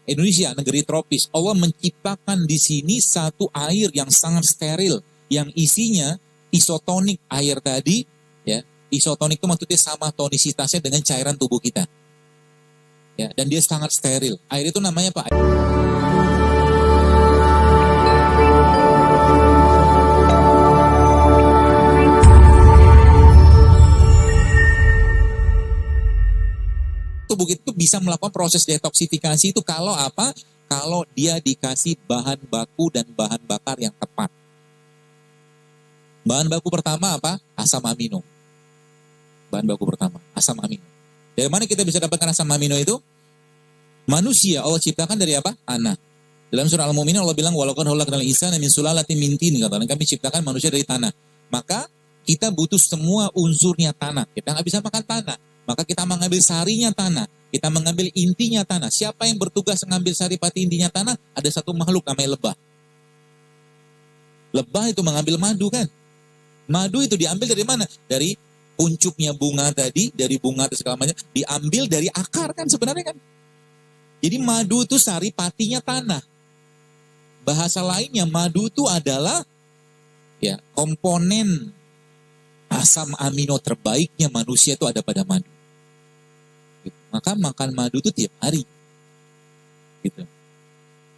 Indonesia, negeri tropis. Allah menciptakan di sini satu air yang sangat steril, yang isinya isotonik air tadi, ya. Isotonik itu maksudnya sama tonisitasnya dengan cairan tubuh kita. Ya, dan dia sangat steril. Air itu namanya apa? Tubuh itu bisa melakukan proses detoksifikasi itu kalau apa? Kalau dia dikasih bahan baku dan bahan bakar yang tepat. Bahan baku pertama apa? Asam amino. Bahan baku pertama, asam amino. Dari mana kita bisa dapatkan asam amino itu? Manusia Allah ciptakan dari apa? Tanah. Dalam surah Al-Mu'minun Allah bilang walaupun khalaqnal insana min sulalatin min tin, kata kami ciptakan manusia dari tanah. Maka kita butuh semua unsurnya tanah. Kita nggak bisa makan tanah. Maka kita mengambil sarinya tanah. Kita mengambil intinya tanah. Siapa yang bertugas mengambil sari pati intinya tanah? Ada satu makhluk namanya lebah. Lebah itu mengambil madu kan. Madu itu diambil dari mana? Dari puncuknya bunga tadi, dari bunga atau segala macam. Diambil dari akar kan sebenarnya kan. Jadi madu itu sari patinya tanah. Bahasa lainnya madu itu adalah ya komponen asam amino terbaiknya manusia itu ada pada madu. Gitu. Maka makan madu itu tiap hari. Gitu.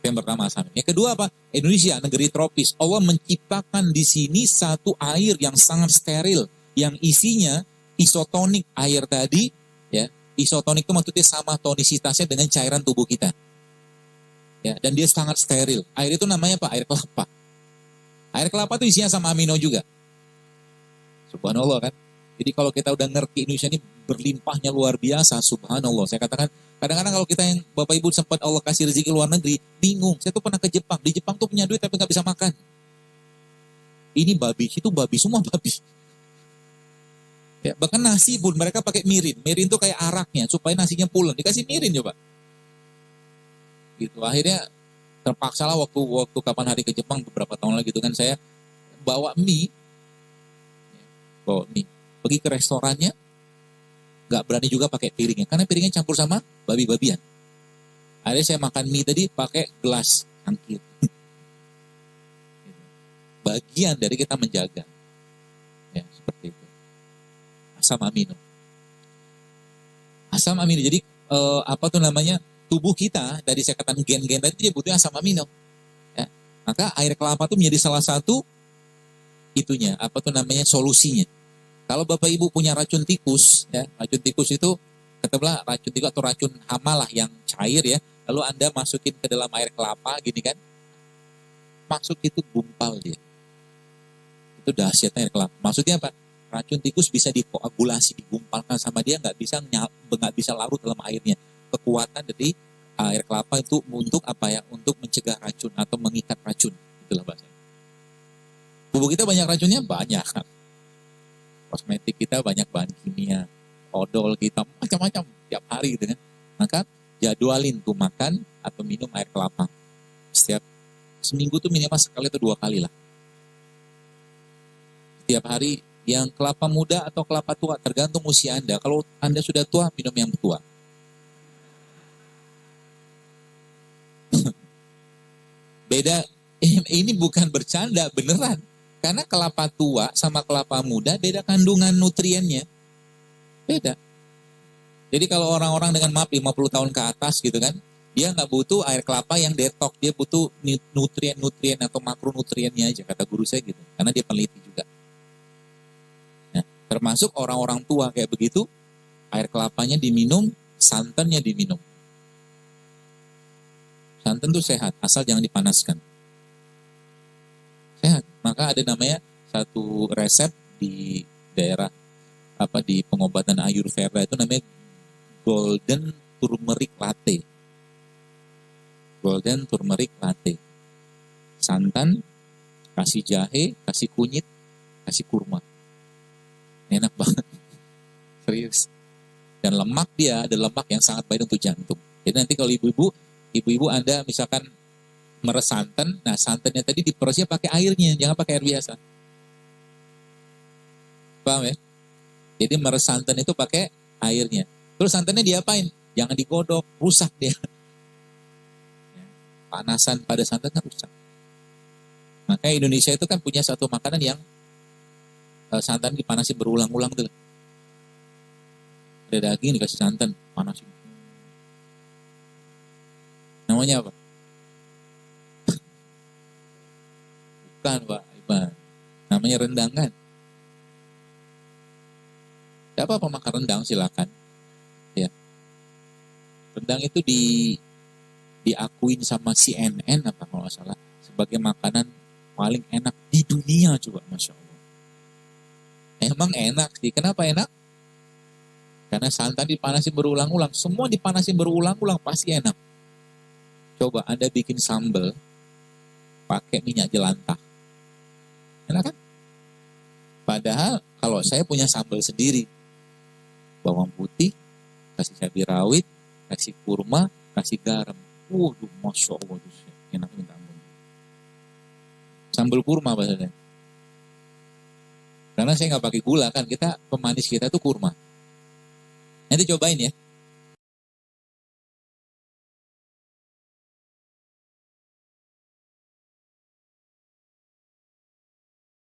Yang pertama asam. Yang kedua apa? Indonesia, negeri tropis. Allah menciptakan di sini satu air yang sangat steril, yang isinya isotonik air tadi, ya. Isotonik itu maksudnya sama tonisitasnya dengan cairan tubuh kita. Ya, dan dia sangat steril. Air itu namanya apa? Air kelapa. Air kelapa itu isinya sama amino juga. Subhanallah kan. Jadi kalau kita udah ngerti Indonesia ini berlimpahnya luar biasa, subhanallah. Saya katakan, kadang-kadang kalau kita yang Bapak Ibu sempat Allah kasih rezeki luar negeri, bingung. Saya tuh pernah ke Jepang. Di Jepang tuh punya duit tapi nggak bisa makan. Ini babi, itu babi, semua babi. Ya, bahkan nasi pun mereka pakai mirin. Mirin tuh kayak araknya, supaya nasinya pulen. Dikasih mirin coba. Gitu. Akhirnya terpaksa lah waktu kapan hari ke Jepang beberapa tahun lagi itu kan saya bawa mie. Pergi ke restorannya, nggak berani juga pakai piringnya, karena piringnya campur sama babi-babian. Akhirnya saya makan mie tadi pakai gelas cangkir. Bagian dari kita menjaga, ya seperti itu. Asam amino. Asam amino. Jadi apa tuh namanya? Tubuh kita dari saya katakan gen-gen tadi dia butuh asam amino. Ya. Maka air kelapa itu menjadi salah satu itunya, apa tuh namanya solusinya. Kalau Bapak Ibu punya racun tikus, ya, racun tikus itu katakanlah racun tikus atau racun hama lah yang cair ya, lalu Anda masukin ke dalam air kelapa gini kan, masuk itu gumpal dia. Itu dahsyatnya air kelapa. Maksudnya apa? Racun tikus bisa dikoagulasi, digumpalkan sama dia, nggak bisa larut dalam airnya. Kekuatan dari air kelapa itu untuk apa ya? Untuk mencegah racun atau mengikat racun. Itulah bahasanya. Tubuh kita banyak racunnya? Banyak. Kosmetik kita banyak bahan kimia, odol kita macam-macam tiap hari gitu kan. Maka jadwalin tuh makan atau minum air kelapa. Setiap seminggu tuh minimal sekali atau 2 kali lah. Setiap hari, yang kelapa muda atau kelapa tua tergantung usia Anda. Kalau Anda sudah tua, minum yang tua. Beda, ini bukan bercanda, beneran. Karena kelapa tua sama kelapa muda beda kandungan nutriennya. Beda. Jadi kalau orang-orang dengan 50 tahun ke atas gitu kan, dia nggak butuh air kelapa yang detox, dia butuh nutrien-nutrien atau makronutriennya aja, kata guru saya gitu. Karena dia peneliti juga. Nah, termasuk orang-orang tua kayak begitu, air kelapanya diminum, santannya diminum. Santan itu sehat, asal jangan dipanaskan. Sehat. Maka ada namanya satu resep di daerah di pengobatan Ayurveda itu namanya golden turmeric latte. Golden turmeric latte. Santan, kasih jahe, kasih kunyit, kasih kurma. Enak banget. Serius. Dan lemak dia ada lemak yang sangat baik untuk jantung. Jadi nanti kalau ibu-ibu Anda misalkan meres santan, nah santannya tadi diperosnya pakai airnya, jangan pakai air biasa. Paham ya? Jadi meres santan itu pakai airnya. Terus santannya diapain? Jangan digodok, rusak dia. panasan pada santan kan rusak. Makanya Indonesia itu kan punya satu makanan yang santan dipanasin berulang-ulang tuh. Ada daging dikasih santan, panasin. Namanya apa? Bukan Pak Iban. Namanya rendang kan? Siapa pemakan rendang silakan. Ya. Rendang itu diakuin sama CNN apa kalau nggak salah sebagai makanan paling enak di dunia coba, Masya Allah. Emang enak sih. Kenapa enak? Karena santan dipanasin berulang-ulang. Semua dipanasin berulang-ulang pasti enak. Coba Anda bikin sambal pakai minyak jelantah. Enak kan? Padahal kalau saya punya sambal sendiri. Bawang putih, kasih cabai rawit, kasih kurma, kasih garam. Waduh, Masya Allah. Enak minta ampun. Sambal kurma bahasanya. Karena saya nggak pakai gula kan. Pemanis kita tuh kurma. Nanti cobain ya.